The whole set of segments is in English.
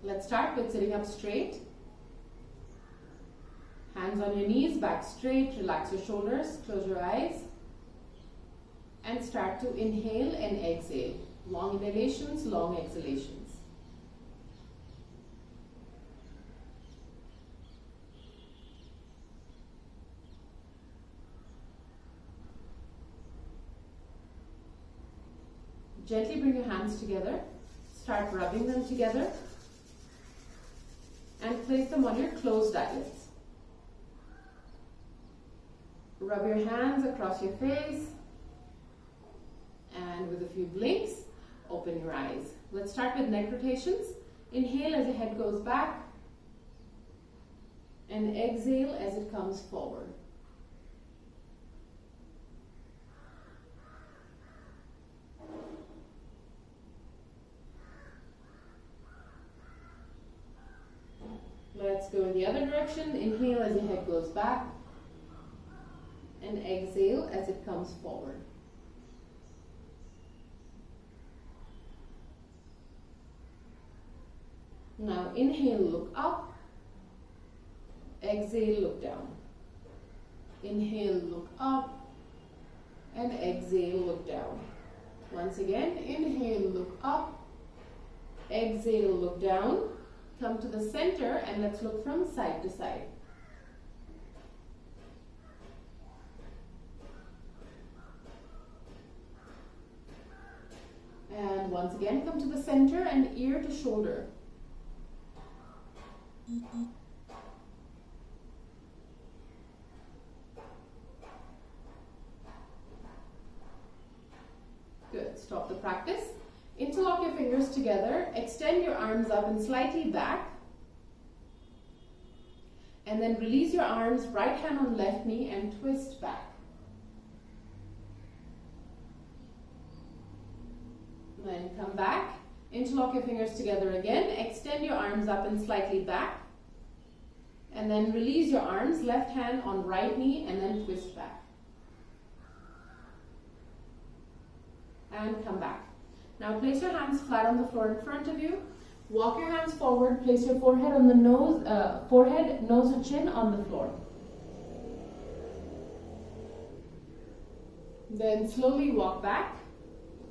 Let's start with sitting up straight. Hands on your knees, back straight, relax your shoulders, close your eyes. And start to inhale and exhale. Long inhalations, long exhalations. Gently bring your hands together. Start rubbing them together. And place them on your closed eyelids. Rub your hands across your face. And with a few blinks, open your eyes. Let's start with neck rotations. Inhale as your head goes back. And exhale as it comes forward. Let's go in the other direction. Inhale as your head goes back. And exhale as it comes forward. Now inhale, look up. Exhale, look down. Inhale, look up. And exhale, look down. Once again, inhale, look up. Exhale, look down. Come to the center and let's look from side to side. And once again, come to the center and ear to shoulder. Good. Stop the practice. Interlock your fingers together. Extend your arms up and slightly back. And then release your arms, right hand on left knee, and twist back. Then come back. Interlock your fingers together again. Extend your arms up and slightly back. And then release your arms, left hand on right knee, and then twist back. And come back. Now place your hands flat on the floor in front of you. Walk your hands forward. Place your forehead on the nose, nose or chin on the floor. Then slowly walk back.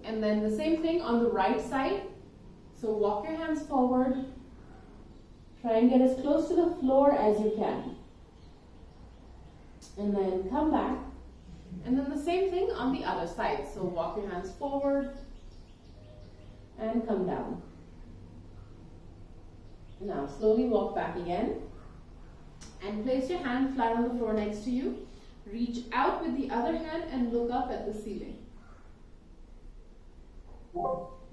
And then the same thing on the right side. So walk your hands forward. Try and get as close to the floor as you can. And then come back. And then the same thing on the other side. So walk your hands forward. And come down. Now slowly walk back again. And place your hand flat on the floor next to you. Reach out with the other hand and look up at the ceiling.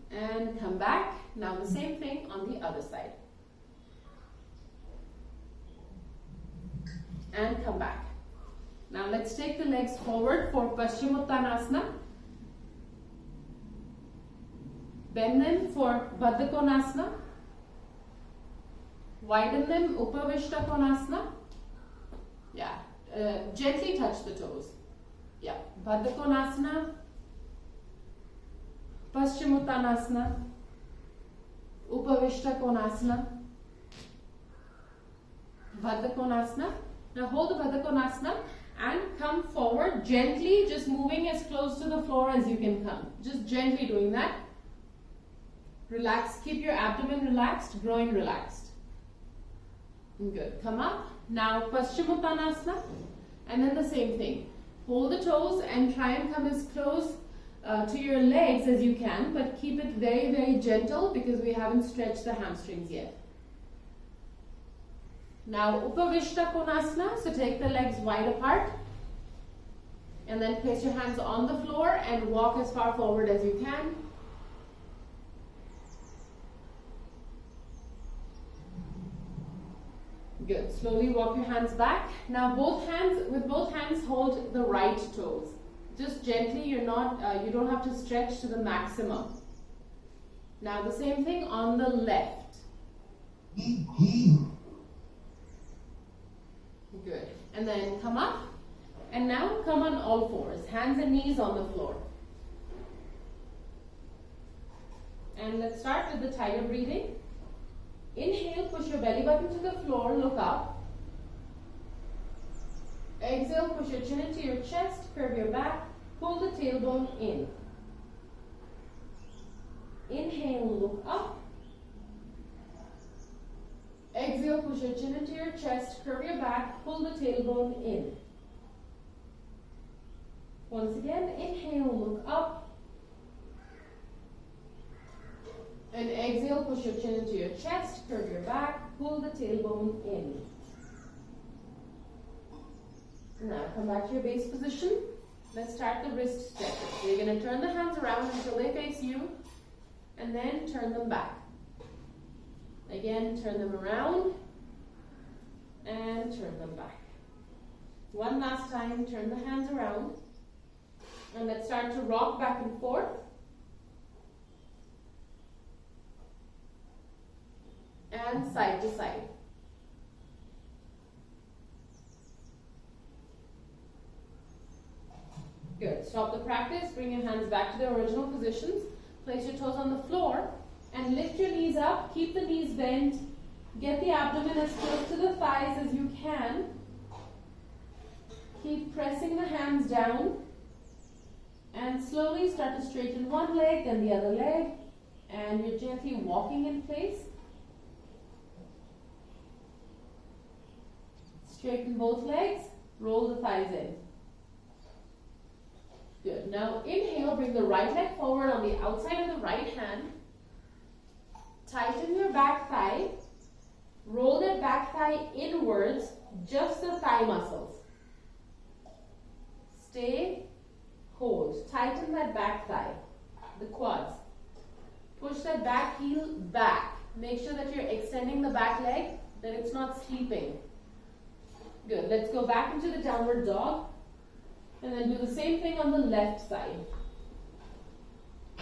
And come back. Now the same thing on the other side. And come back. Now let's take the legs forward for Uttanasana. Bend them for Bhatt Konasana. Widen them, Vishta Konasana. Yeah, gently touch the toes. Yeah, Bhatt Konasana, Uttanasana, Vishta Konasana, Bhatt Konasana. Now hold the Bhatt Konasana and come forward gently, just moving as close to the floor as you can come. Just gently doing that. Relax, keep your abdomen relaxed, groin relaxed. Good. Come up. Now Uttanasana, and then the same thing. Hold the toes and try and come as close to your legs as you can, but keep it very, very gentle because we haven't stretched the hamstrings yet. Now Vishta Konasana, so take the legs wide apart and then place your hands on the floor and walk as far forward as you can. Good. Slowly walk your hands back. Now with both hands hold the right toes. Just gently, you don't have to stretch to the maximum. Now the same thing on the left. Good. And then come up. And now come on all fours. Hands and knees on the floor. And let's start with the tiger breathing. Inhale, push your belly button to the floor, look up. Exhale, push your chin into your chest, curve your back, pull the tailbone in. Inhale, look up. Exhale, push your chin into your chest, curve your back, pull the tailbone in. Once again, inhale, look up. And exhale, push your chin into your chest, curve your back, pull the tailbone in. Now come back to your base position. Let's start the wrist stretches. So you're going to turn the hands around until they face you, and then turn them back. Again, turn them around and turn them back. One last time, turn the hands around. And let's start to rock back and forth. And side to side. Good. Stop the practice. Bring your hands back to their original positions. Place your toes on the floor and lift your knees up. Keep the knees bent. Get the abdomen as close to the thighs as you can. Keep pressing the hands down. And slowly start to straighten one leg, then the other leg. And you're gently walking in place. Straighten both legs. Roll the thighs in. Good. Now inhale, bring the right leg forward on the outside of the right hand. Tighten your back thigh. Roll that back thigh inwards, just the thigh muscles. Stay, hold. Tighten that back thigh, the quads. Push that back heel back. Make sure that you're extending the back leg, that it's not sleeping. Good. Let's go back into the downward dog. And then do the same thing on the left side.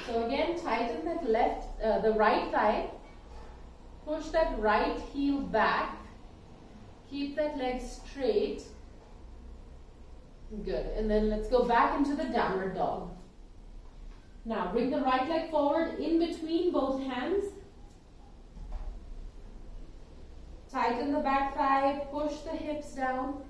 So again, tighten that the right thigh. Push that right heel back. Keep that leg straight. Good. And then let's go back into the downward dog. Now bring the right leg forward in between both hands. Tighten the back thigh. Push the hips down.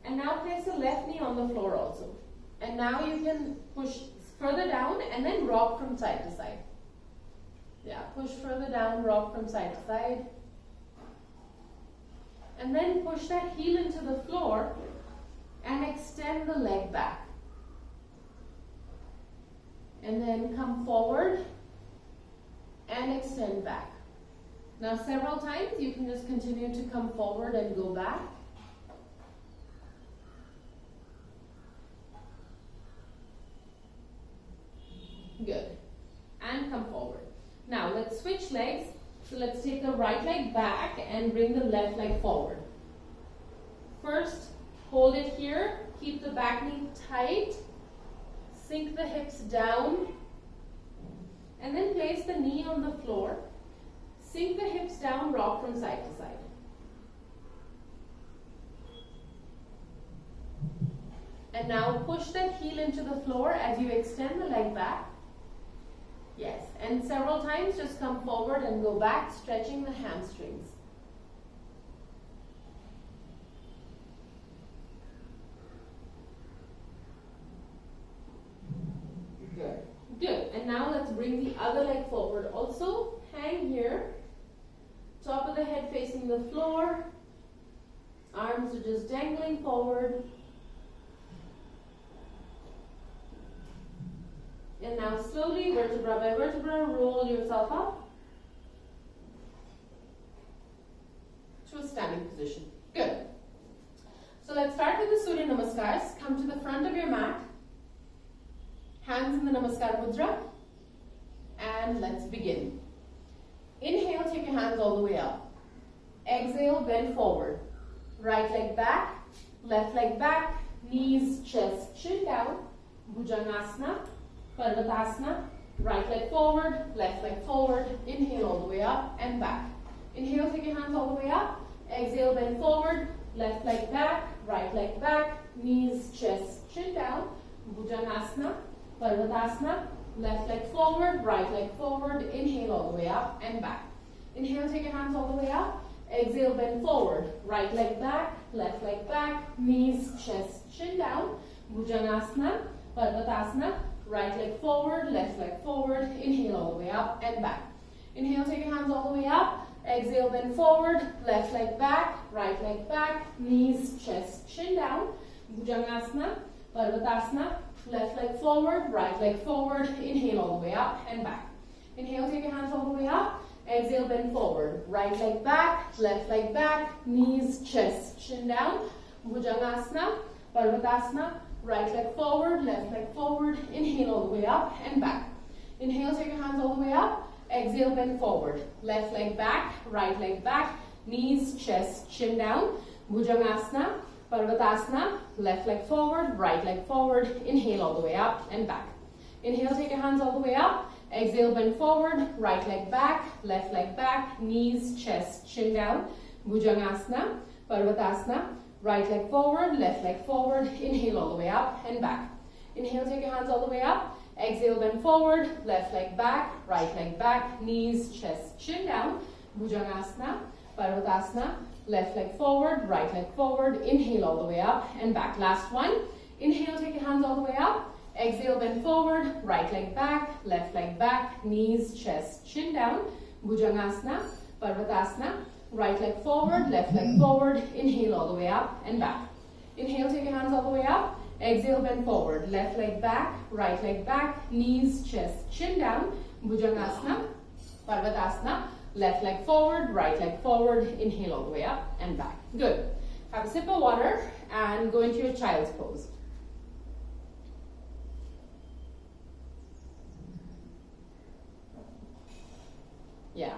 And now place the left knee on the floor also. And now you can push further down and then rock from side to side. Yeah, push further down, rock from side to side. And then push that heel into the floor and extend the leg back. And then come forward and extend back. Now several times you can just continue to come forward and go back. Good. And come forward. Now let's switch legs. So let's take the right leg back and bring the left leg forward. First, hold it here. Keep the back knee tight. Sink the hips down. And then place the knee on the floor. Sink the hips down, rock from side to side. And now push that heel into the floor as you extend the leg back. Yes, and several times just come forward and go back, stretching the hamstrings. Good. Good. And now let's bring the other leg forward. Also, hang here. Top of the head facing the floor. Arms are just dangling forward. And now slowly, vertebra by vertebra, roll yourself up to a standing position. Good. So let's start with the Surya Namaskars. Come to the front of your mat. Hands in the Namaskar Mudra. And let's begin. Inhale, take your hands all the way up. Exhale, bend forward. Right leg back, left leg back, knees, chest, chin down. Bhujangasana. Parvatasana, right leg forward, left leg forward, inhale all the way up and back. Inhale, take your hands all the way up, exhale, bend forward, left leg back, right leg back, knees, chest, chin down, Bhujangasana, Parvatasana, left leg forward, right leg forward, inhale all the way up and back. Inhale, take your hands all the way up. Exhale, bend forward. Right leg back, left leg back, knees, chest, chin down. Bhujangasana, Parvatasana. Right leg forward, left leg forward. Inhale all the way up and back. Inhale, take your hands all the way up. Exhale, bend forward, left leg back, right leg back, knees, chest, chin down. Bhujangasana, Parvatasana. Left leg forward, right leg forward. Inhale all the way up and back. Inhale, take your hands all the way up. Exhale, bend forward. Right leg back, left leg back, knees, chest, chin down. Bhujangasana, Parvatasana. Right leg forward, left leg forward. Inhale all the way up and back. Inhale, take your hands all the way up. Exhale, bend forward. Left leg back, right leg back, knees, chest, chin down. Bhujangasana, Parvatasana. Left leg forward, right leg forward. Inhale all the way up and back. Inhale, take your hands all the way up. Exhale, bend forward, right leg back, left leg back, knees, chest, chin down. Bhujangasana, Parvatasana. Right leg forward, left leg forward. Inhale all the way up and back. Inhale, take your hands all the way up. Exhale, bend forward, left leg back, right leg back, knees, chest, chin down. Bhujangasana, Parvatasana. Left leg forward, right leg forward. Inhale all the way up and back. Last one. Inhale, take your hands all the way up. Exhale, bend forward, right leg back, left leg back, knees, chest, chin down. Bhujangasana, Parvatasana. Right leg forward, left leg forward. Inhale all the way up and back. Inhale, take your hands all the way up. Exhale, bend forward, left leg back, right leg back, knees, chest, chin down. Bhujangasana, Parvatasana. Left leg forward, right leg forward. Inhale all the way up and back. Good. Have a sip of water and go into your child's pose. Yeah.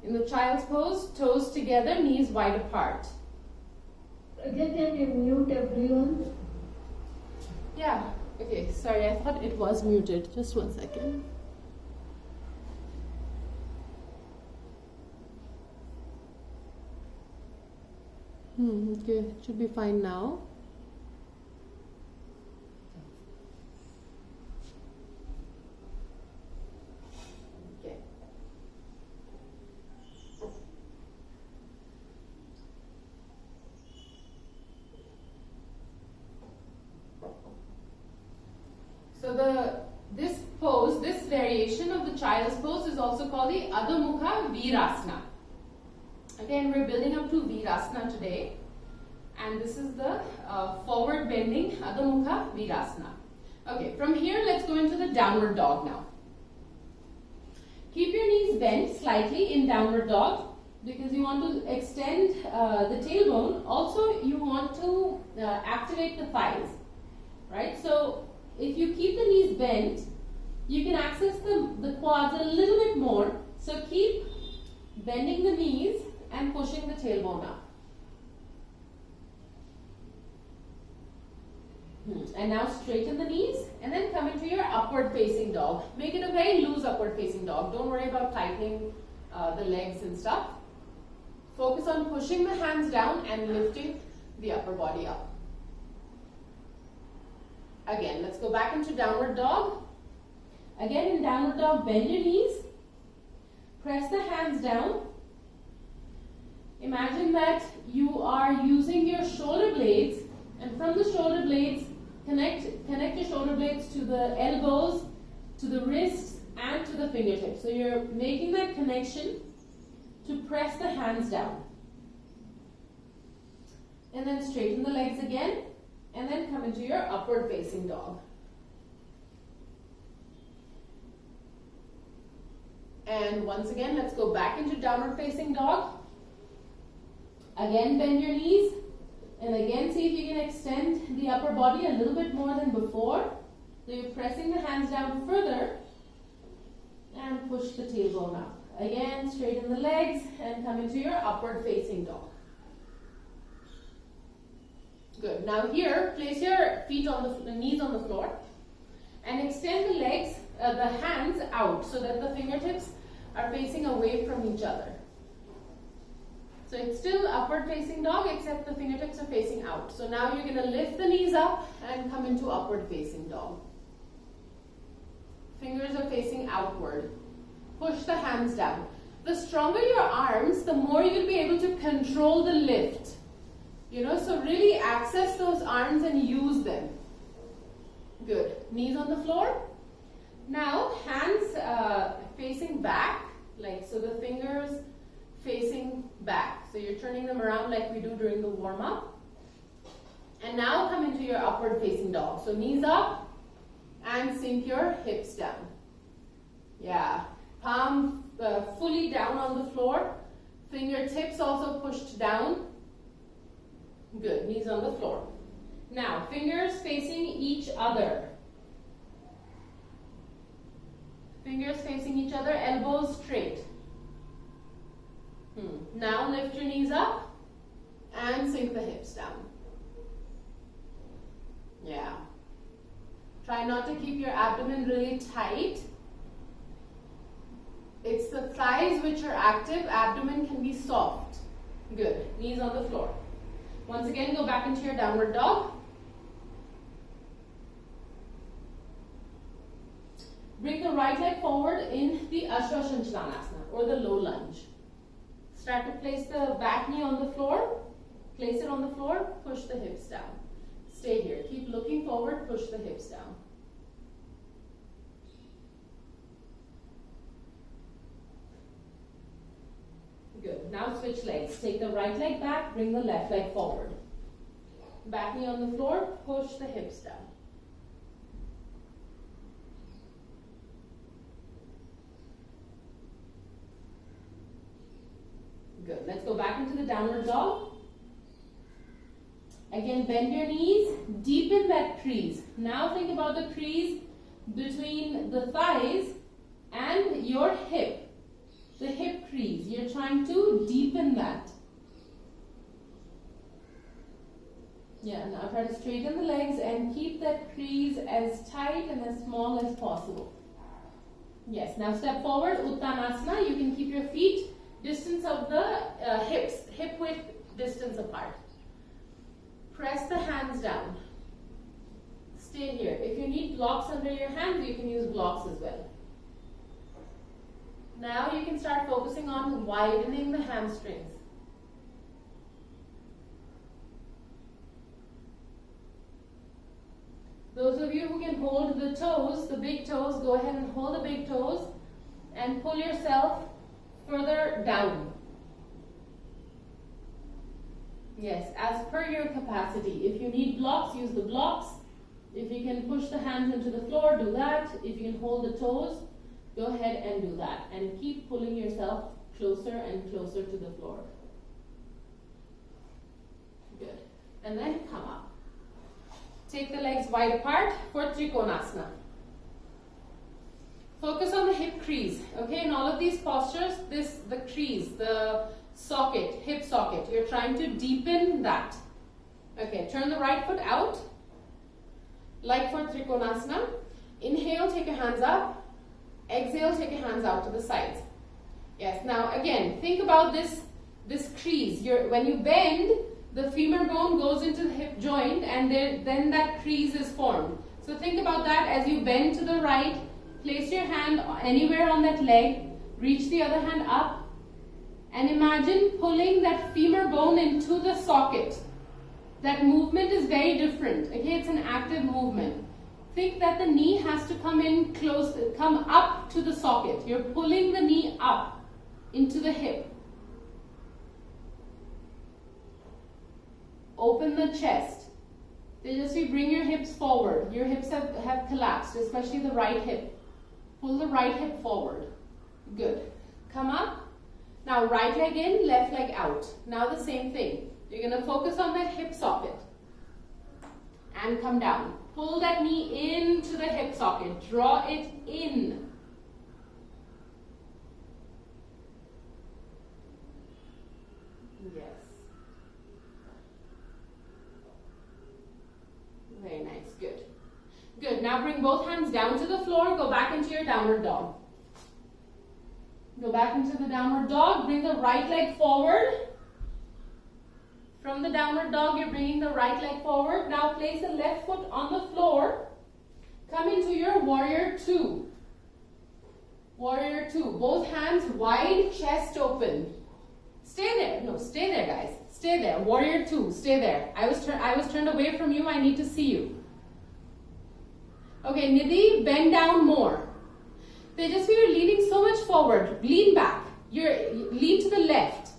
In the child's pose, toes together, knees wide apart. Again, can you mute everyone? Yeah. Okay, sorry, I thought it was muted. Just 1 second. Okay, it should be fine now. Okay. So this pose, this variation of the child's pose is also called the Adho Mukha Virasana. Again, we're building up to Virasana today, and this is the forward bending Adho Mukha Virasana. Okay, from here let's go into the downward dog now. Keep your knees bent slightly in downward dog because you want to extend the tailbone. Also, you want to activate the thighs, right? So if you keep the knees bent, you can access the quads a little bit more. So keep bending the knees and pushing the tailbone up. And now straighten the knees and then come into your upward facing dog. Make it a very loose upward facing dog. Don't worry about tightening the legs and stuff. Focus on pushing the hands down and lifting the upper body up. Again, let's go back into downward dog. Again, in downward dog, bend your knees. Press the hands down. Imagine that you are using your shoulder blades, and from the shoulder blades, connect your shoulder blades to the elbows, to the wrists, and to the fingertips. So you're making that connection to press the hands down. And then straighten the legs again, and then come into your upward facing dog. And once again, let's go back into downward facing dog. Again, bend your knees. And again, see if you can extend the upper body a little bit more than before. So you're pressing the hands down further and push the tailbone up. Again, straighten the legs and come into your upward facing dog. Good. Now here, place your feet on the knees on the floor and extend the legs, the hands out so that the fingertips are facing away from each other. So it's still upward facing dog except the fingertips are facing out. So now you're going to lift the knees up and come into upward facing dog. Fingers are facing outward. Push the hands down. the stronger your arms, the more you'll be able to control the lift. You know, so really access those arms and use them. Good. Knees on the floor. Now, hands facing back, like so the fingers facing back. So you're turning them around like we do during the warm-up. And now come into your upward facing dog. So knees up and sink your hips down. Yeah. Palm fully down on the floor. Fingertips also pushed down. Good. Knees on the floor. Now, fingers facing each other. Fingers facing each other, elbows straight. Now lift your knees up and sink the hips down. Yeah. Try not to keep your abdomen really tight. It's the thighs which are active, abdomen can be soft. Good. Knees on the floor. Once again, go back into your downward dog. Bring the right leg forward in the Uttanasana or the low lunge. Start to place the back knee on the floor. Place it on the floor, push the hips down. Stay here. Keep looking forward, push the hips down. Good. Now switch legs. Take the right leg back, bring the left leg forward. Back knee on the floor, push the hips down. Good. Let's go back into the downward dog. Again, bend your knees, deepen that crease. Now think about the crease between the thighs and your hip. The hip crease. You're trying to deepen that. Yeah, now try to straighten the legs and keep that crease as tight and as small as possible. Yes, now step forward, Uttanasana. You can keep your feet distance of the hips, hip width distance apart. Press the hands down. Stay here. If you need blocks under your hands, you can use blocks as well. Now you can start focusing on widening the hamstrings. Those of you who can hold the toes, the big toes, go ahead and hold the big toes and pull yourself further down. Yes, as per your capacity. If you need blocks, use the blocks. If you can push the hands into the floor, do that. If you can hold the toes, go ahead and do that. And keep pulling yourself closer and closer to the floor. Good. And then come up. Take the legs wide apart for Trikonasana. Focus on the hip crease. Okay, in all of these postures, the crease, the socket, hip socket, you're trying to deepen that. Okay, turn the right foot out, like for Trikonasana. Inhale, take your hands up. Exhale, take your hands out to the sides. Yes, now again, think about this crease. When you bend, the femur bone goes into the hip joint and then that crease is formed. So think about that as you bend to the right. Place your hand anywhere on that leg, reach the other hand up, and imagine pulling that femur bone into the socket. That movement is very different. Okay, it's an active movement. Think that the knee has to come up to the socket. You're pulling the knee up into the hip. Open the chest. Tejasvi, bring your hips forward. Your hips have collapsed, especially the right hip. Pull the right hip forward. Good. Come up. Now right leg in, left leg out. Now the same thing. You're going to focus on that hip socket. And come down. Pull that knee into the hip socket. Draw it in. Yes. Very nice. Good. Good. Now bring both hands down to the floor. Go back into your downward dog. Go back into the downward dog. Bring the right leg forward. From the downward dog, you're bringing the right leg forward. Now place the left foot on the floor. Come into your warrior two. Warrior 2. Both hands wide, chest open. Stay there. No, stay there, guys. Stay there. Warrior 2. Stay there. I was turned away from you. I need to see you. Okay, Nidhi, bend down more. Tejasvi, you're leaning so much forward. Lean back. Lean to the left.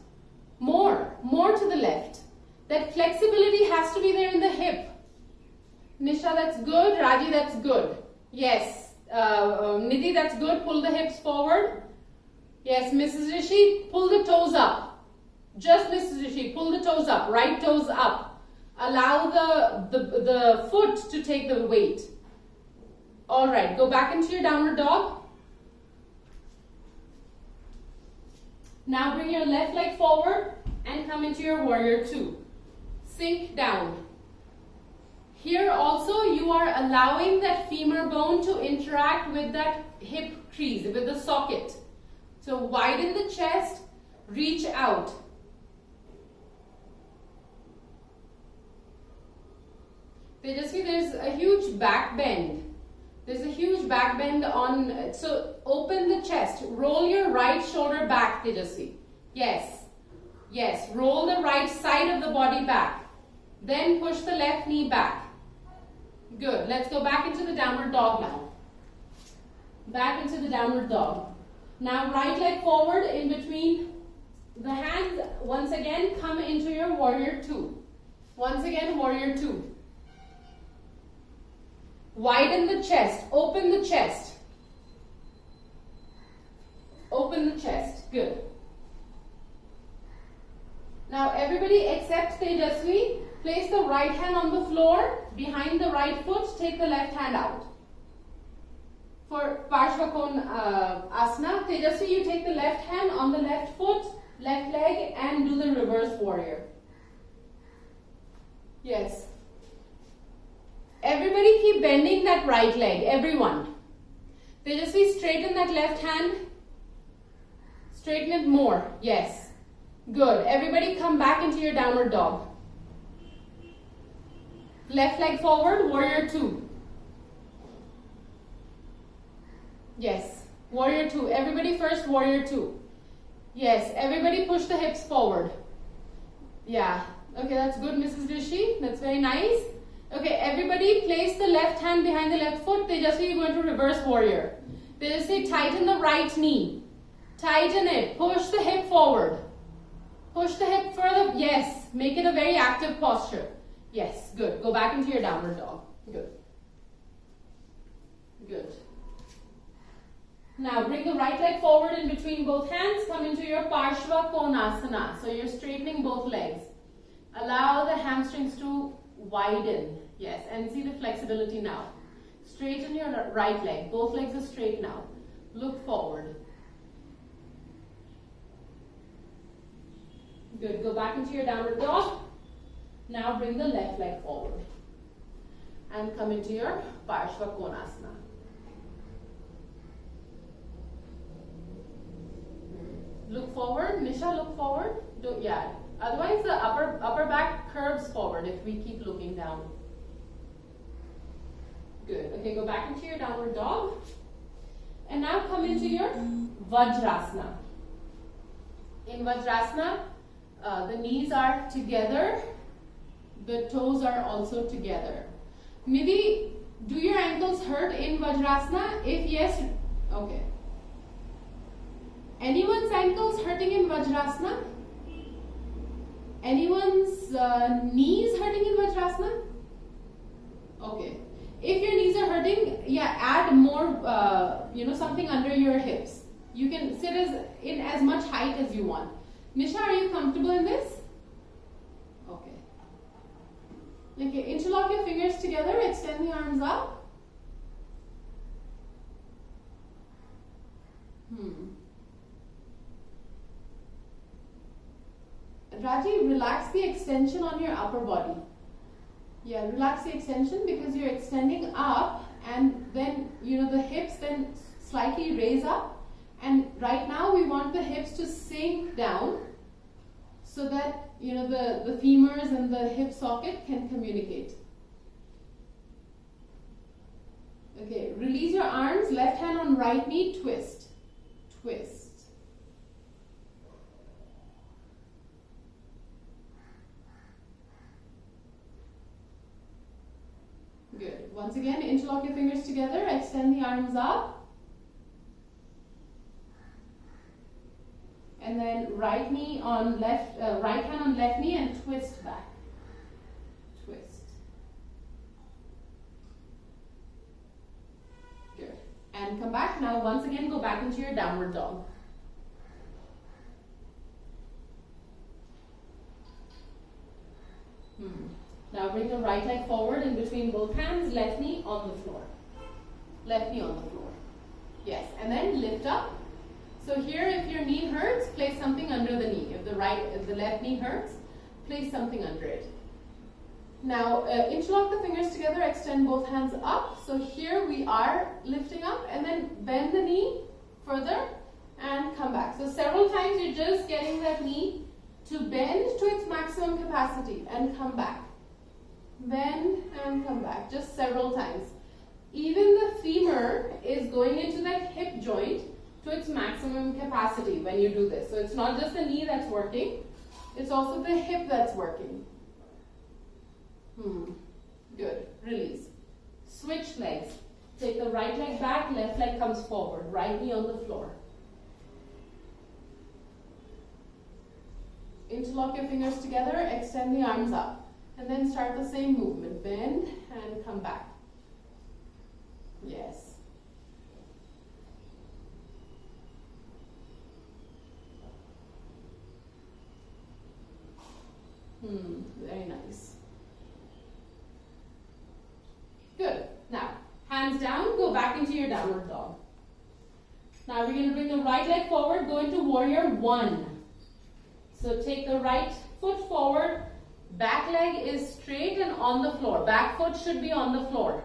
More to the left. That flexibility has to be there in the hip. Nisha, that's good. Raji, that's good. Yes. Nidhi, that's good. Pull the hips forward. Yes, Mrs. Rishi, pull the toes up. Just Mrs. Rishi, pull the toes up. Right toes up. Allow the foot to take the weight. Alright, go back into your downward dog. Now bring your left leg forward and come into your warrior 2. Sink down. Here also you are allowing that femur bone to interact with that hip crease, with the socket. So widen the chest, reach out. Tejasvi, there's a huge back bend. There's a huge back bend on, so open the chest. Roll your right shoulder back, Tejasvi. Yes. Yes, roll the right side of the body back. Then push the left knee back. Good. Let's go back into the downward dog now. Back into the downward dog. Now right leg forward in between the hands. Once again, come into your warrior 2. Once again, warrior 2. Widen the chest. Open the chest. Open the chest. Good. Now everybody except Tejasvi, place the right hand on the floor behind the right foot. Take the left hand out. For Vishta Konasana, Tejasvi, you take the left hand on the left foot, left leg, and do the reverse warrior. Yes. Everybody keep bending that right leg. Everyone. Tejasvi, straighten that left hand. Straighten it more. Yes. Good. Everybody come back into your downward dog. Left leg forward, warrior 2. Yes. Warrior 2. Everybody first, warrior 2. Yes. Everybody push the hips forward. Yeah. Okay, that's good, Mrs. Rishi. That's very nice. Okay, everybody place the left hand behind the left foot. Tejasvi, you're going to reverse warrior. Tejasvi, tighten the right knee. Tighten it. Push the hip forward. Push the hip further. Yes. Make it a very active posture. Yes. Good. Go back into your downward dog. Good. Good. Now bring the right leg forward in between both hands. Come into your Vishta Konasana. So you're straightening both legs. Allow the hamstrings to widen. Yes. And see the flexibility now. Straighten your right leg. Both legs are straight now. Look forward. Good. Go back into your downward dog. Now bring the left leg forward. And come into your Vishta Konasana. Look forward. Nisha, look forward. Yeah. Otherwise, the upper back curves forward if we keep looking down. Good. Okay, go back into your downward dog. And now come into your Vajrasana. In Vajrasana, the knees are together. The toes are also together. Nidhi, do your ankles hurt in Vajrasana? If yes, okay. Anyone's ankles hurting in Vajrasana? Anyone's knees hurting in Vajrasana? Okay. If your knees are hurting, yeah, add more, something under your hips. You can sit in as much height as you want. Nisha, are you comfortable in this? Okay. Okay, interlock your fingers together, extend the arms up. Raji, relax the extension on your upper body. Yeah, relax the extension because you're extending up and then, the hips then slightly raise up. And right now we want the hips to sink down so that, the femurs and the hip socket can communicate. Okay, release your arms, left hand on right knee, twist. twist. Good. Once again, interlock your fingers together, extend the arms up. And then right hand on left knee and twist back. Twist. Good. And come back. Now once again, go back into your downward dog. Now bring the right leg forward in between both hands, left knee on the floor. Left knee on the floor. Yes, and then lift up. So here, if your knee hurts, place something under the knee. If the left knee hurts, place something under it. Now, interlock the fingers together, extend both hands up. So here we are lifting up, and then bend the knee further and come back. So several times you're just getting that knee to bend to its maximum capacity and come back. Bend and come back, just several times. Even the femur is going into that hip joint to its maximum capacity when you do this. So it's not just the knee that's working, it's also the hip that's working. Good. Release. Switch legs. Take the right leg back, left leg comes forward. Right knee on the floor. Interlock your fingers together, extend the arms up. And then start the same movement. Bend and come back. Yes. Very nice. Good. Now, hands down, go back into your downward dog. Now we're going to bring the right leg forward, go into warrior one. So take the right foot forward, back leg is straight and on the floor. Back foot should be on the floor.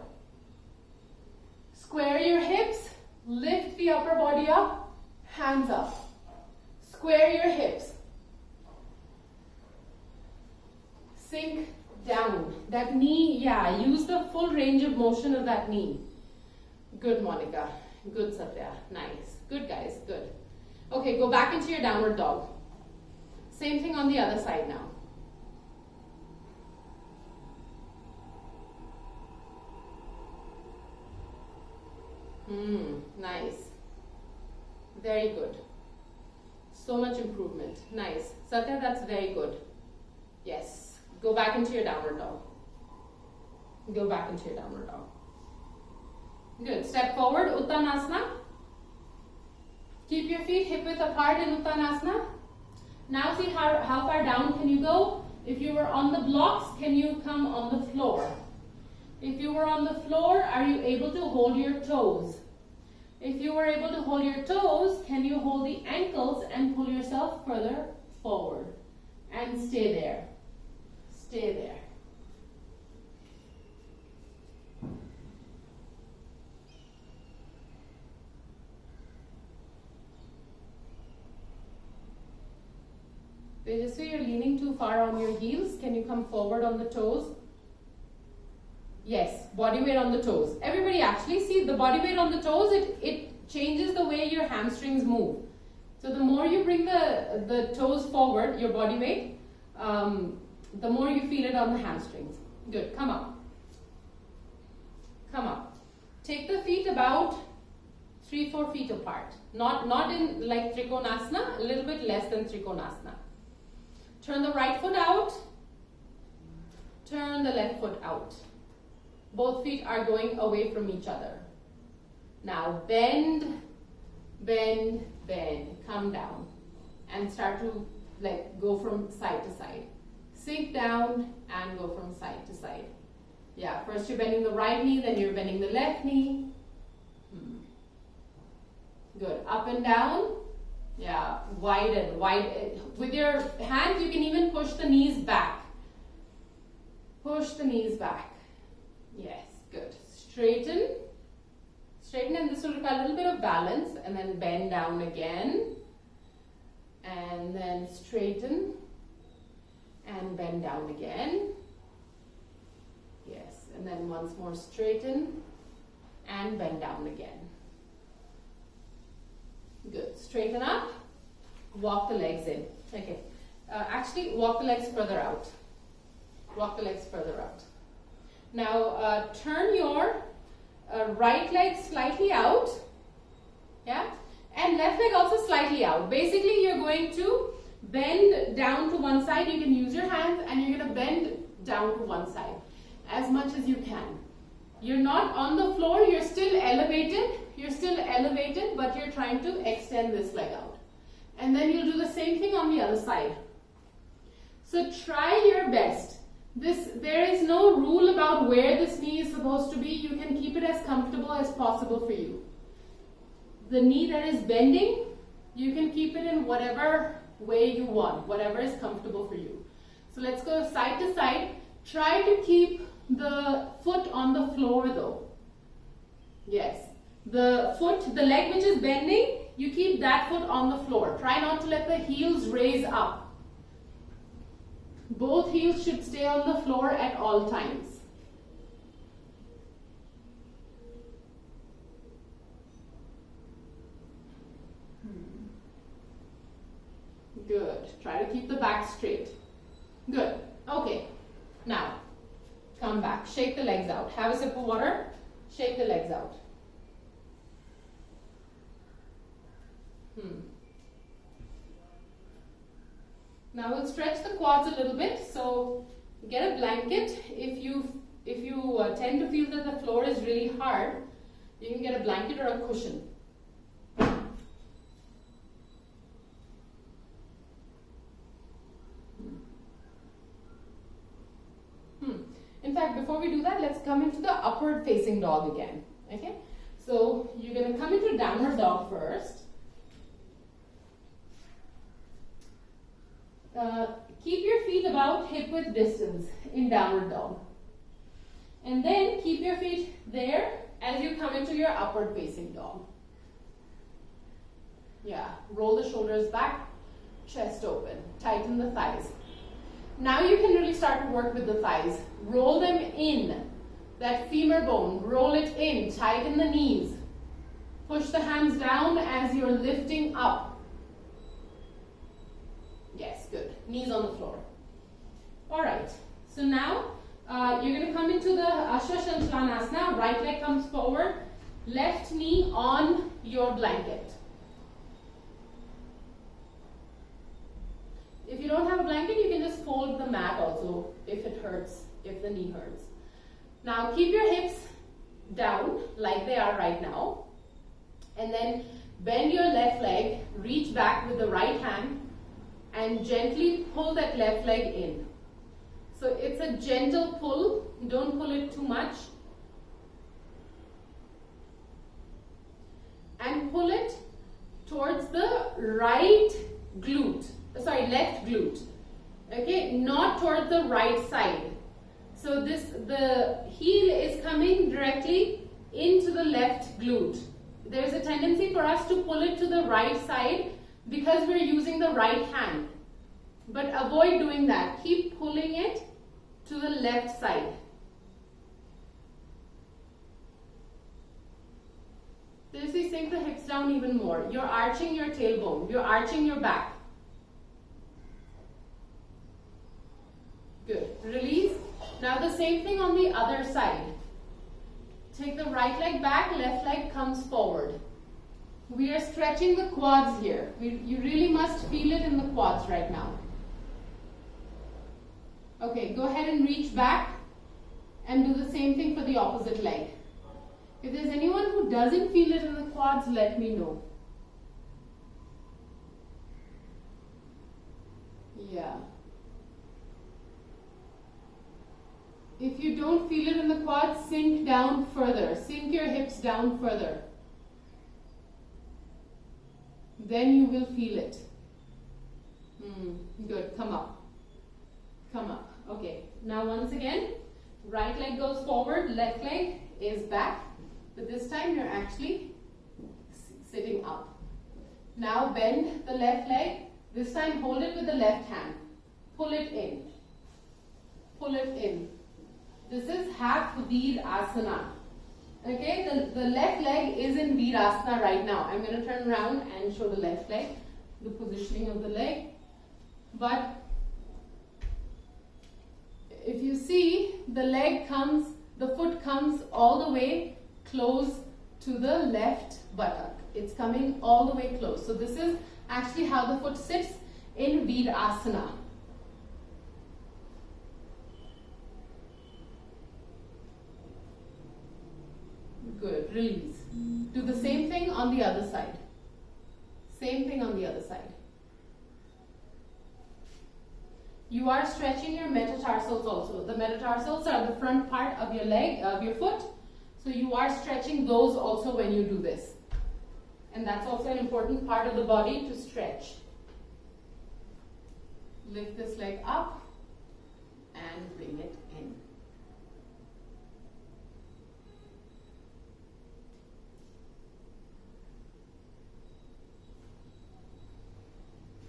Square your hips, lift the upper body up, hands up. Square your hips. Sink down. That knee, use the full range of motion of that knee. Good, Monica. Good, Satya. Nice. Good, guys. Good. Okay, go back into your downward dog. Same thing on the other side now. Nice. Very good. So much improvement. Nice. Satya, that's very good. Yes. Go back into your downward dog. Go back into your downward dog. Good. Step forward, Uttanasana. Keep your feet hip width apart in Uttanasana. Now see how far down can you go? If you were on the blocks, can you come on the floor? If you were on the floor, are you able to hold your toes? If you were able to hold your toes, can you hold the ankles and pull yourself further forward? And stay there. Stay there. Tejasvi, you're leaning too far on your heels. Can you come forward on the toes? Yes, body weight on the toes. Everybody actually see the body weight on the toes, it changes the way your hamstrings move. So the more you bring the toes forward, your body weight, the more you feel it on the hamstrings. Good, come up. Come up. Take the feet about 3-4 feet apart. Not in like Trikonasana, a little bit less than Trikonasana. Turn the right foot out. Turn the left foot out. Both feet are going away from each other. Now bend, bend, bend. Come down. And start to go from side to side. Sink down and go from side to side. Yeah, first you're bending the right knee, then you're bending the left knee. Good. Up and down. Yeah, widen. With your hands, you can even push the knees back. Push the knees back. Yes, good. Straighten. Straighten, and this will require a little bit of balance. And then bend down again. And then straighten. And bend down again. Yes, and then once more straighten. And bend down again. Good. Straighten up. Walk the legs in. Okay. Actually, walk the legs further out. Walk the legs further out. Now, turn your right leg slightly out. Yeah. And left leg also slightly out. Basically, you're going to bend down to one side. You can use your hands and you're going to bend down to one side as much as you can. You're not on the floor. You're still elevated. You're still elevated, but you're trying to extend this leg out. And then you'll do the same thing on the other side. So try your best. There is no rule about where this knee is supposed to be. You can keep it as comfortable as possible for you. The knee that is bending, you can keep it in whatever way you want, whatever is comfortable for you. So let's go side to side. Try to keep the foot on the floor though. Yes. The leg which is bending, you keep that foot on the floor. Try not to let the heels raise up. Both heels should stay on the floor at all times. Good. Try to keep the back straight. Good. Okay. Now, come back. Shake the legs out. Have a sip of water. Shake the legs out. Now we'll stretch the quads a little bit. So get a blanket. If you tend to feel that the floor is really hard, you can get a blanket or a cushion. In fact, before we do that, let's come into the upward facing dog again. Okay? So you're going to come into downward dog first. Keep your feet about hip width distance in downward dog. And then keep your feet there as you come into your upward facing dog. Yeah, roll the shoulders back, chest open, tighten the thighs. Now you can really start to work with the thighs. Roll them in, that femur bone, roll it in, tighten the knees. Push the hands down as you're lifting up. Yes, good. Knees on the floor. Alright, so now you're going to come into the Uttanasana. Right leg comes forward, left knee on your blanket. If you don't have a blanket, you can just fold the mat also if it hurts, if the knee hurts. Now keep your hips down like they are right now. And then bend your left leg, reach back with the right hand and gently pull that left leg in. So it's a gentle pull, don't pull it too much. And pull it towards the left glute. Okay, not toward the right side. So the heel is coming directly into the left glute. There's a tendency for us to pull it to the right side because we're using the right hand. But avoid doing that. Keep pulling it to the left side. Seriously, sink the hips down even more. You're arching your tailbone. You're arching your back. Good. Release. Now the same thing on the other side. Take the right leg back, left leg comes forward. We are stretching the quads here. You really must feel it in the quads right now. Okay, go ahead and reach back and do the same thing for the opposite leg. If there's anyone who doesn't feel it in the quads, let me know. Yeah. If you don't feel it in the quads, sink down further. Sink your hips down further. Then you will feel it. Good. Come up. Come up. Okay. Now once again, right leg goes forward, left leg is back. But this time you're actually sitting up. Now bend the left leg. This time hold it with the left hand. Pull it in. Pull it in. This is half Virasana. Okay, the left leg is in Virasana right now. I'm going to turn around and show the left leg, the positioning of the leg. But if you see, the foot comes all the way close to the left buttock. It's coming all the way close. So this is actually how the foot sits in Virasana. Good, release. Do the same thing on the other side. Same thing on the other side. You are stretching your metatarsals also. The metatarsals are the front part of your leg, of your foot. So you are stretching those also when you do this. And that's also an important part of the body to stretch. Lift this leg up and bring it in.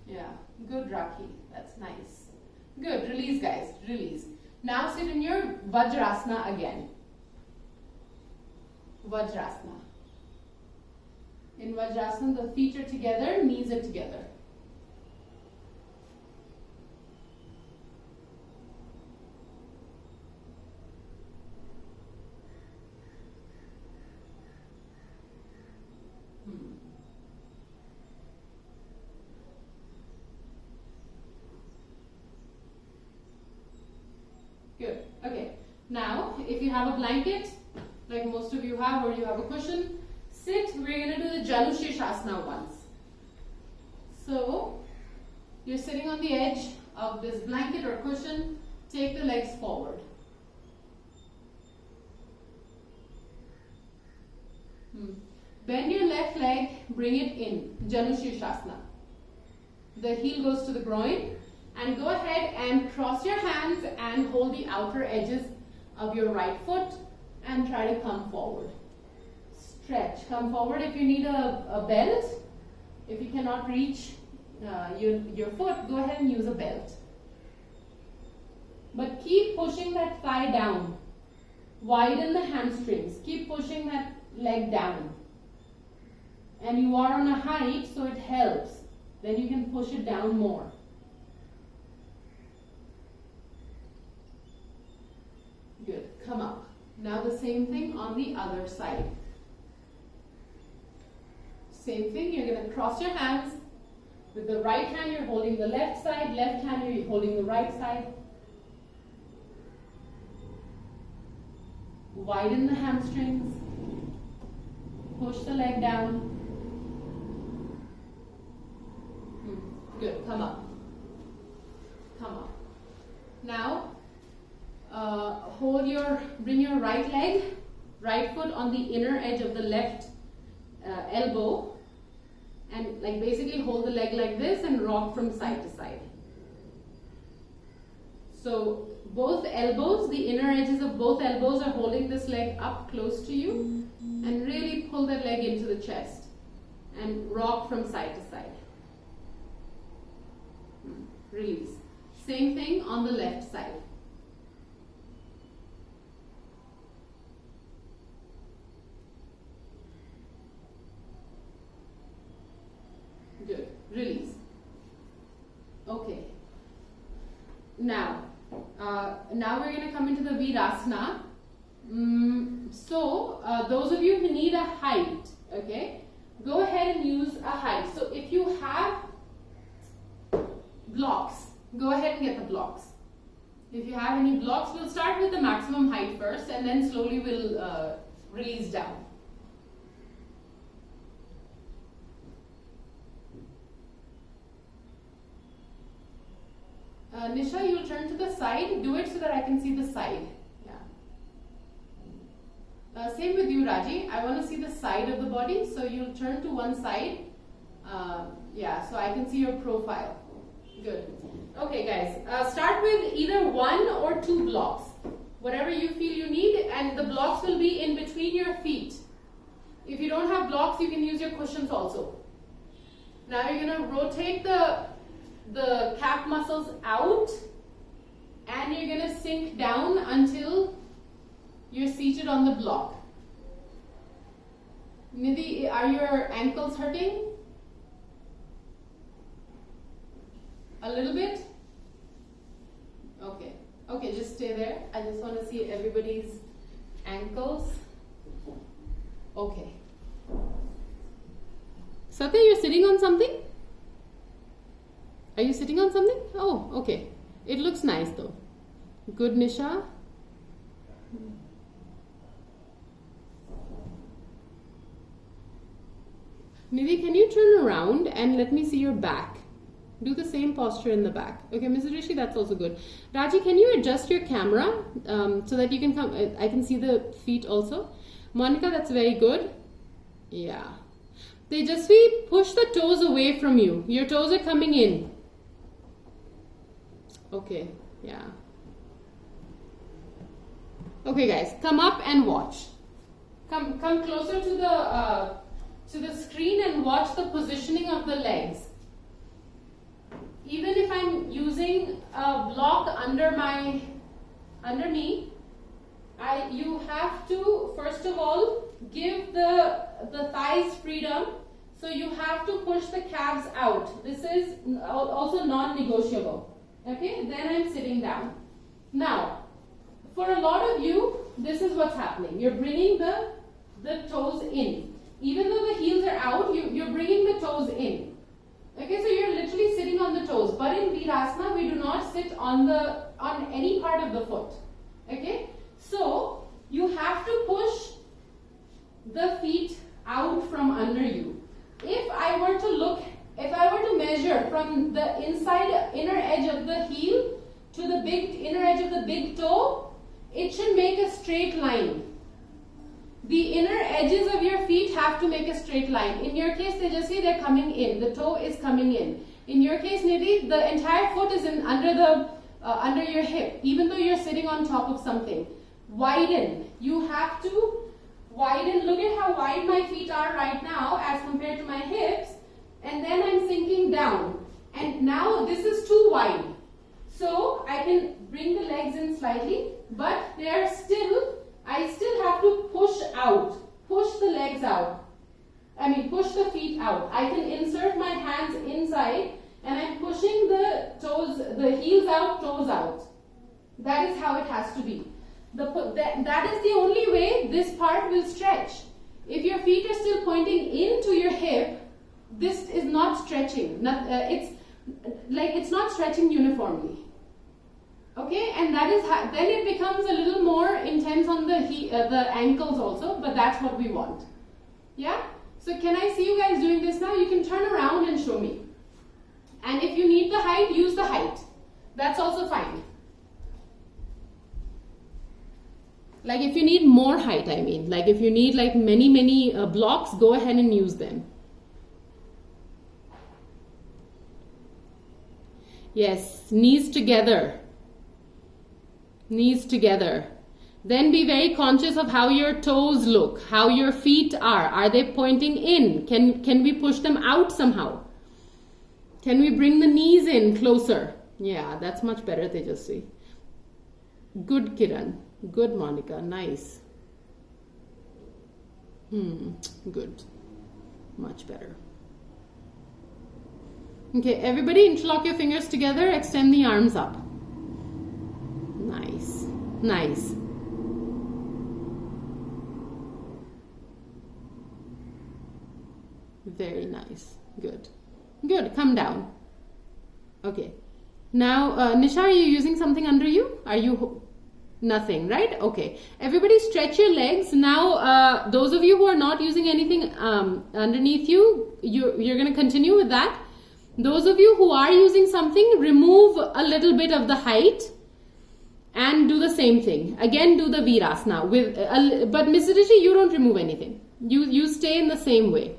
Yeah, good, Raki. That's nice. Good. Release, guys. Release. Now sit in your Vajrasana again. Vajrasana. In Vajrasana, the feet are together, knees are together. Good. Okay. Now, if you have a blanket, like most of you have, or you have a cushion, sit. We're going to do the Janushirshasana once. So, you're sitting on the edge of this blanket or cushion. Take the legs forward. Bend your left leg, bring it in. Janushirshasana. The heel goes to the groin. And go ahead and cross your hands and hold the outer edges of your right foot and try to come forward. Stretch. Come forward. If you need a belt, if you cannot reach your foot, go ahead and use a belt. But keep pushing that thigh down. Widen the hamstrings. Keep pushing that leg down. And you are on a height, so it helps. Then you can push it down more. Good. Come up. Now the same thing on the other side. Same thing. You're going to cross your hands. With the right hand, you're holding the left side. Left hand, you're holding the right side. Widen the hamstrings. Push the leg down. Good. Come up. Come up. Now, bring your right leg, right foot on the inner edge of the left elbow, and like basically hold the leg like this and rock from side to side. So both elbows, the inner edges of both elbows are holding this leg up close to you, and really pull that leg into the chest and rock from side to side. Release. Same thing on the left side. Good. Release. Okay. Now we're going to come into the Virasana. Those of you who need a height, okay, go ahead and use a height. So if you have blocks, go ahead and get the blocks. If you have any blocks, we'll start with the maximum height first, and then slowly we'll release down. Nisha, you'll turn to the side. Do it so that I can see the side. Yeah. Same with you, Raji. I want to see the side of the body, so you'll turn to one side. Yeah, so I can see your profile. Good. Okay, guys. Start with either 1 or 2 blocks. Whatever you feel you need, and the blocks will be in between your feet. If you don't have blocks, you can use your cushions also. Now you're going to rotate the calf muscles out, and you're going to sink down until you're seated on the block. Nidhi, are your ankles hurting? A little bit? Okay. Okay, just stay there. I just want to see everybody's ankles. Okay. Satya, you're sitting on something? Are you sitting on something? Oh, okay. It looks nice though. Good, Nisha. Nidhi, can you turn around and let me see your back? Do the same posture in the back. Okay, Mrs. Rishi, that's also good. Raji, can you adjust your camera so that you can come? I can see the feet also. Monica, that's very good. Yeah. Tejasvi, push the toes away from you. Your toes are coming in. Okay, yeah. Okay, guys, come up and watch. Come closer to the screen and watch the positioning of the legs. Even if I'm using a block under me, you have to first of all give the thighs freedom. So you have to push the calves out. This is also non-negotiable. Okay, then I'm sitting down. Now, for a lot of you, this is what's happening. You're bringing the toes in. Even though the heels are out, you're bringing the toes in. Okay, so you're literally sitting on the toes. But in Virasana, we do not sit on any part of the foot. Okay, so you have to push the feet out from under you. If I were to measure from the inner edge of the heel to the inner edge of the big toe, it should make a straight line. The inner edges of your feet have to make a straight line. In your case, Tejasvi, they're coming in. The toe is coming in. In your case, Nidhi, the entire foot is under your hip, even though you're sitting on top of something. Widen. You have to widen. Look at how wide my feet are right now as compared to my hips. And then I'm sinking down. And now this is too wide. So I can bring the legs in slightly, but I still have to push out. Push the legs out. Push the feet out. I can insert my hands inside and I'm pushing the heels out, toes out. That is how it has to be. That is the only way this part will stretch. If your feet are still pointing into your hip, this is not stretching. It's not stretching uniformly. Okay, and that is then it becomes a little more intense on the ankles also, but that's what we want. Yeah? So can I see you guys doing this now? You can turn around and show me. And if you need the height, use the height. That's also fine. Like if you need more height, like if you need like many blocks, go ahead and use them. Yes, knees together. Knees together. Then be very conscious of how your toes look, how your feet are. Are they pointing in? Can we push them out somehow? Can we bring the knees in closer? Yeah, that's much better, Tejasvi. Good, Kiran. Good, Monica. Nice. Good. Much better. Okay, everybody interlock your fingers together, extend the arms up. Nice. Nice. Very nice. Good. Good. Come down. Okay. Now, Nisha, are you using something under you? Are you... Nothing, right? Okay. Everybody stretch your legs. Now, those of you who are not using anything underneath you, you're going to continue with that. Those of you who are using something, remove a little bit of the height and do the same thing. Again, do the Virasana. But Mrs. Rishi, you don't remove anything. You stay in the same way.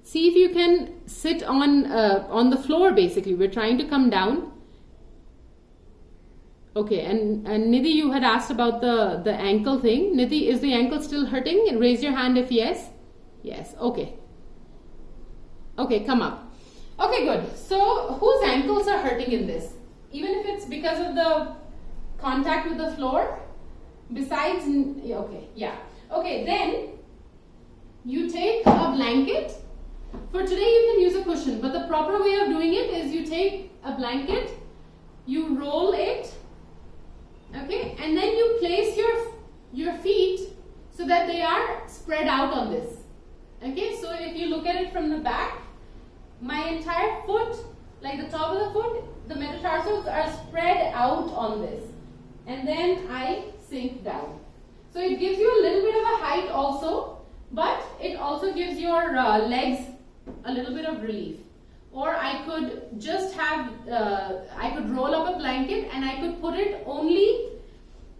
See if you can sit on the floor, basically. We're trying to come down. Okay, and Nidhi, you had asked about the ankle thing. Nidhi, is the ankle still hurting? And raise your hand if yes. Yes, okay. Okay, come up. Okay, good. So, whose ankles are hurting in this? Even if it's because of the contact with the floor? Besides, okay, yeah. Okay, then, you take a blanket. For today you can use a cushion, but the proper way of doing it is you take a blanket, you roll it, okay, and then you place your feet so that they are spread out on this. Okay, so if you look at it from the back, my entire foot, like the top of the foot, the metatarsals are spread out on this. And then I sink down. So it gives you a little bit of a height also, but it also gives your legs a little bit of relief. Or I could just have, I could roll up a blanket and I could put it only,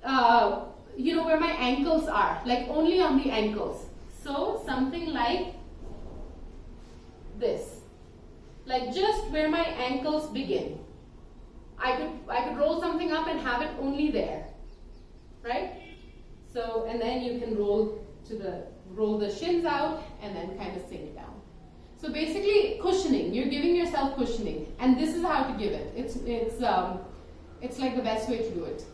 where my ankles are, like only on the ankles. So something like this, like just where my ankles begin. I could roll something up and have it only there, right? So, and then you can roll the shins out and then kind of sink down. So basically cushioning, you're giving yourself cushioning, and this is how to give it. It's like the best way to do it.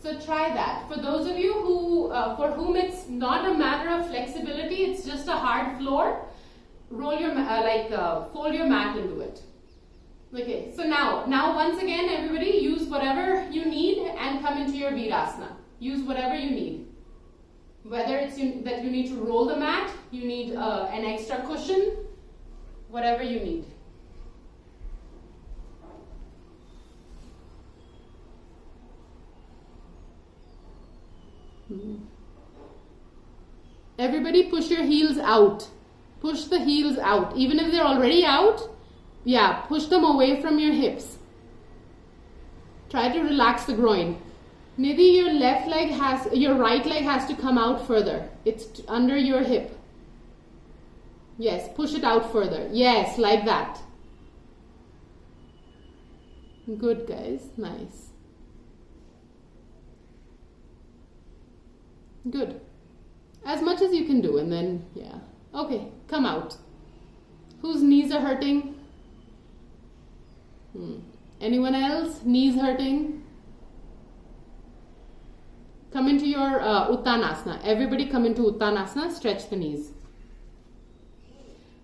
So try that. For those of you who, for whom it's not a matter of flexibility, it's just a hard floor, roll your, fold your mat and do it. Okay, so now once again, everybody use whatever you need and come into your Virasana. Use whatever you need. Whether it's that you need to roll the mat, you need an extra cushion, whatever you need. Everybody push your heels out. Push the heels out. Even if they're already out, yeah, push them away from your hips. Try to relax the groin. Nidhi, your right leg has to come out further. It's under your hip. Yes, push it out further. Yes, like that. Good, guys. Nice. Good. As much as you can do, and then, yeah. Okay, come out. Whose knees are hurting? Anyone else? Knees hurting? Come into your Uttanasana. Everybody come into Uttanasana. Stretch the knees.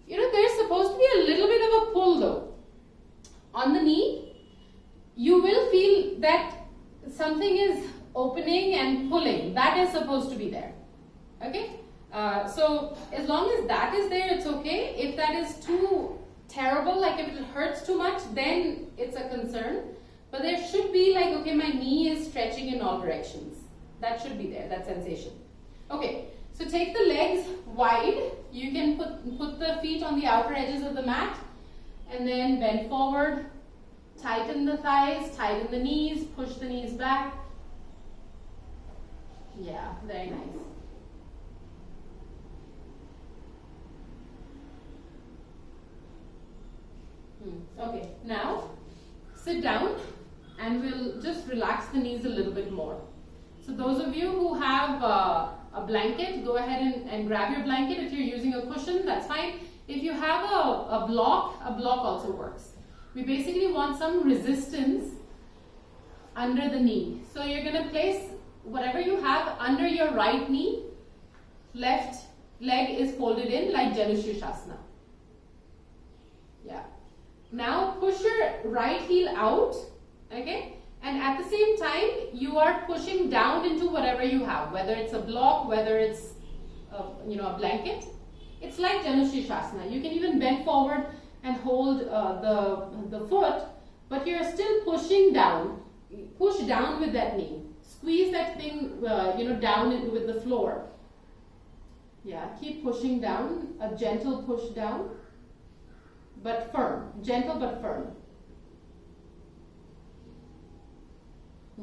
There's supposed to be a little bit of a pull though. On the knee, you will feel that something is opening and pulling. That is supposed to be there. Okay? So as long as that is there, it's okay. If that is too terrible, like if it hurts too much, then it's a concern. But there should be like, okay, my knee is stretching in all directions. That should be there, that sensation. Okay, so take the legs wide. You can put the feet on the outer edges of the mat and then bend forward, tighten the thighs, tighten the knees, push the knees back. Yeah, very nice. Okay, now sit down and we'll just relax the knees a little bit more. So those of you who have a blanket, go ahead and grab your blanket. If you're using a cushion, that's fine. If you have a block also works. We basically want some resistance under the knee. So you're going to place whatever you have under your right knee. Left leg is folded in like Janushirshasana. Yeah. Now push your right heel out, okay? And at the same time, you are pushing down into whatever you have, whether it's a block, whether it's a blanket. It's like Janushirshasana. You can even bend forward and hold the foot, but you're still pushing down. Push down with that knee. Squeeze that thing, down with the floor. Yeah, keep pushing down. A gentle push down, but firm. Gentle but firm.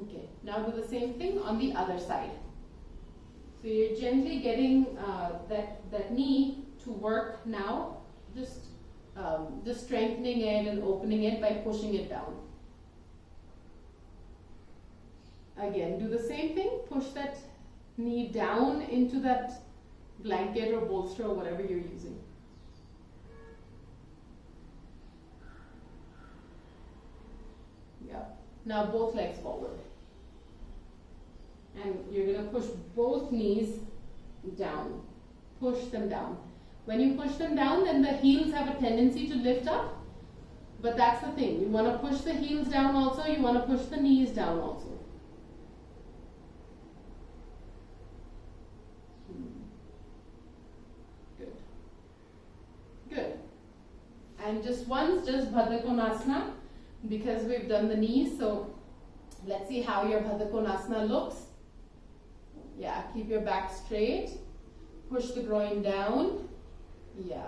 Okay, now do the same thing on the other side. So you're gently getting that knee to work now, just strengthening it and opening it by pushing it down. Again, do the same thing, push that knee down into that blanket or bolster or whatever you're using. Yeah, now both legs forward. And you're going to push both knees down. Push them down. When you push them down, then the heels have a tendency to lift up. But that's the thing. You want to push the heels down also. You want to push the knees down also. Good. Good. And just once, just Bhatt Konasana, because we've done the knees. So let's see how your Bhatt Konasana looks. Yeah, keep your back straight. Push the groin down. Yeah,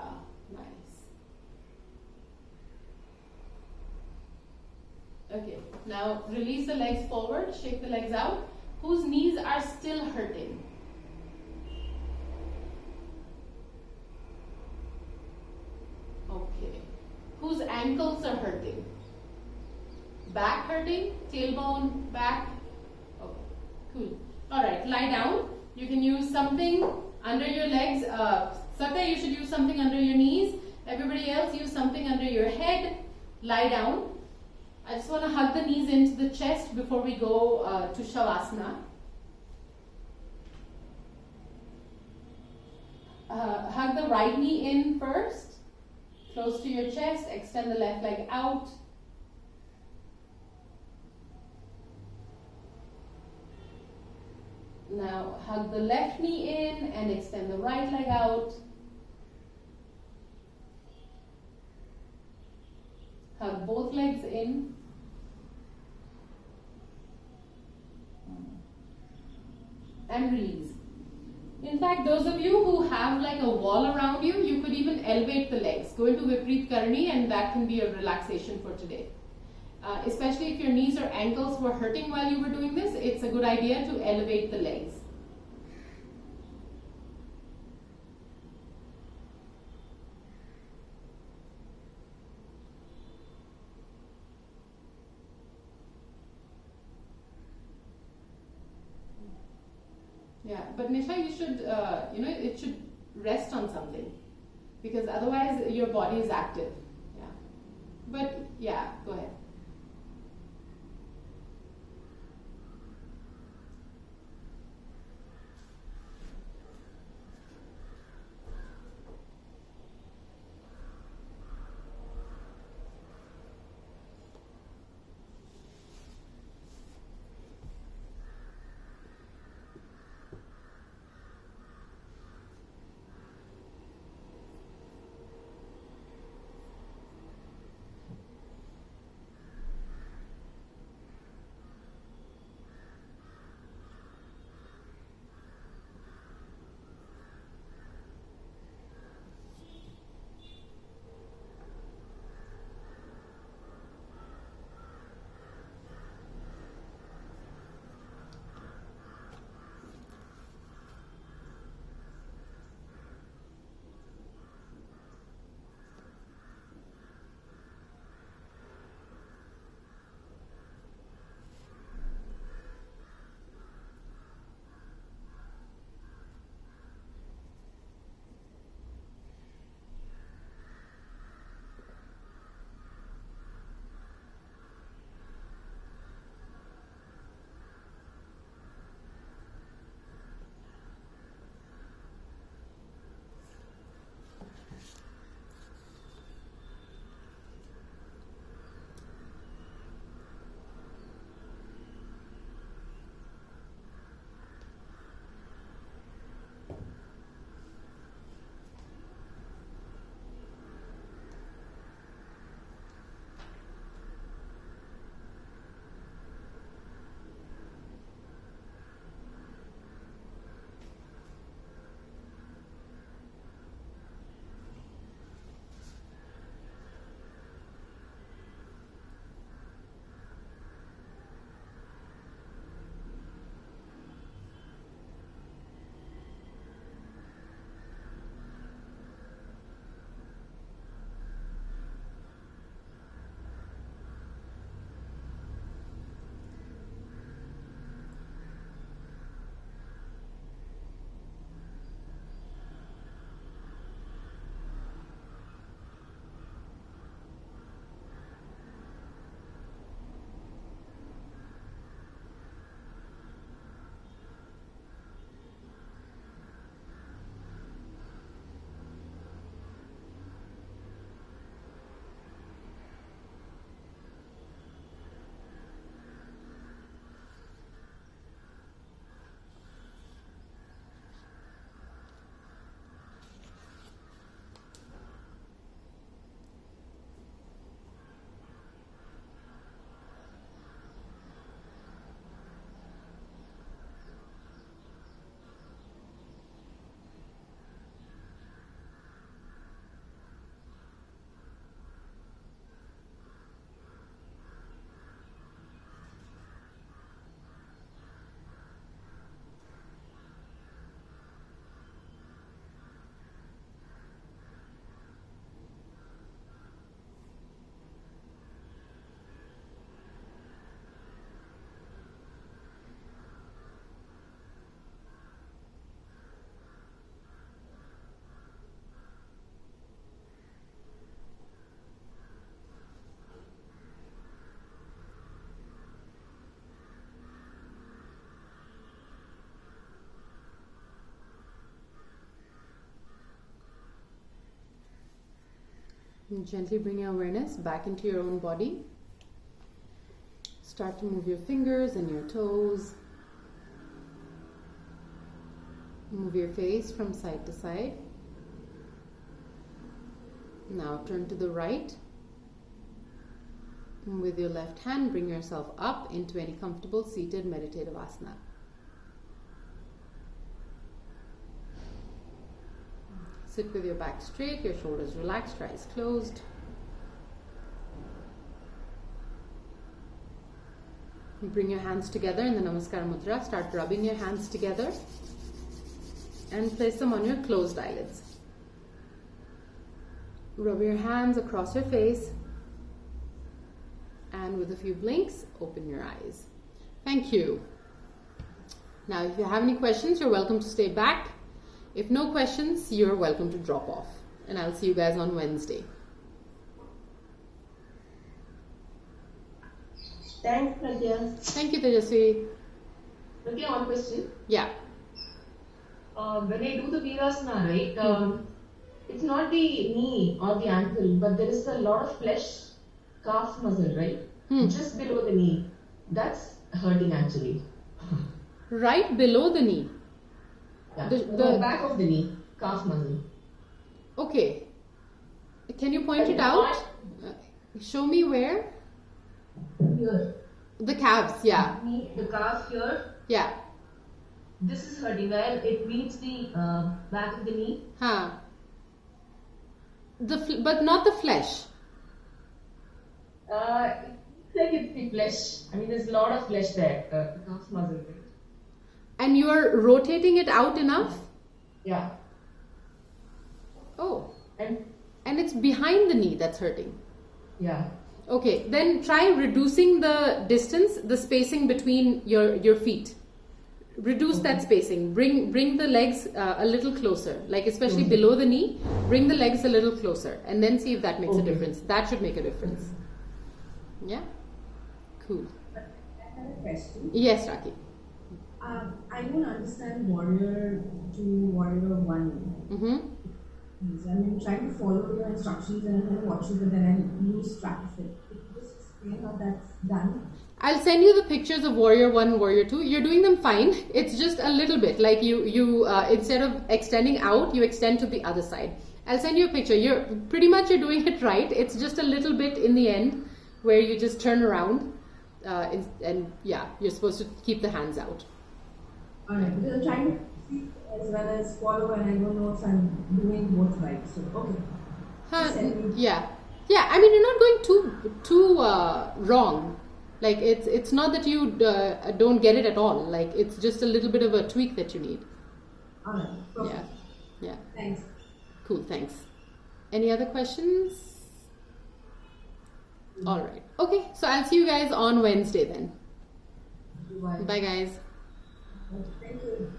nice. Okay, now release the legs forward, shake the legs out. Whose knees are still hurting? Okay. Whose ankles are hurting? Back hurting? Tailbone, back? Okay, cool. Alright, lie down. You can use something under your legs. Saka, you should use something under your knees. Everybody else, use something under your head. Lie down. I just want to hug the knees into the chest before we go to Shavasana. Hug the right knee in first, close to your chest. Extend the left leg out. Now hug the left knee in and extend the right leg out. Hug both legs in. And release. In fact, those of you who have like a wall around you, you could even elevate the legs. Go into Viparit Karani and that can be a relaxation for today. Especially if your knees or ankles were hurting while you were doing this, it's a good idea to elevate the legs. Yeah, but Nisha, you should, it should rest on something because otherwise your body is active. Yeah, but yeah, go ahead. And gently bring your awareness back into your own body. Start to move your fingers and your toes. Move your face from side to side. Now turn to the right. And with your left hand, bring yourself up into any comfortable seated meditative asana. Sit with your back straight, your shoulders relaxed, your eyes closed. Bring your hands together in the Namaskar Mudra. Start rubbing your hands together and place them on your closed eyelids. Rub your hands across your face and with a few blinks, open your eyes. Thank you. Now, if you have any questions, you're welcome to stay back. If no questions, you're welcome to drop off. And I'll see you guys on Wednesday. Thanks, Pragya. Thank you, Tejasvi. Pragya, one question. Yeah. When I do the Virasana, right, it's not the knee or the ankle, but there is a lot of flesh, calf muscle, right? Just below the knee. That's hurting actually. Right below the knee. Yeah. The back of the knee, calf muscle. Okay. Can you point it out? Show me where? Here. The calves, yeah. Knee, the calf here. Yeah. This is hurting where it meets the back of the knee. Huh. But not the flesh. It's like it's the flesh. I mean, there's a lot of flesh there. The calf muscle. Right? And you are rotating it out enough? Yeah. Oh. And it's behind the knee that's hurting. yeah. Okay, then try reducing the distance, the spacing between your feet. Reduce that spacing. Bring the legs a little closer, like especially below the knee. Bring the legs a little closer, and then see if that makes a difference. That should make a difference. Yeah. Cool. I have a question. Yes, Raki. I don't understand Warrior 2, Warrior 1. Mm-hmm. I'm trying to follow your instructions and I'm going to watch it, but then I lose track of it. Could you just explain how that's done? I'll send you the pictures of Warrior 1 and Warrior 2. You're doing them fine. It's just a little bit like you instead of extending out, you extend to the other side. I'll send you a picture. You're doing it right. It's just a little bit in the end where you just turn around and yeah, you're supposed to keep the hands out. Alright, because I'm trying to see as well as follow and I don't know if I'm doing both right. So, okay. Yeah. I mean, you're not going too wrong. Like it's not that you don't get it at all. Like it's just a little bit of a tweak that you need. Alright. Yeah. Yeah. Thanks. Cool. Thanks. Any other questions? All right. Okay. So I'll see you guys on Wednesday then. Bye. Bye, guys. Thank you.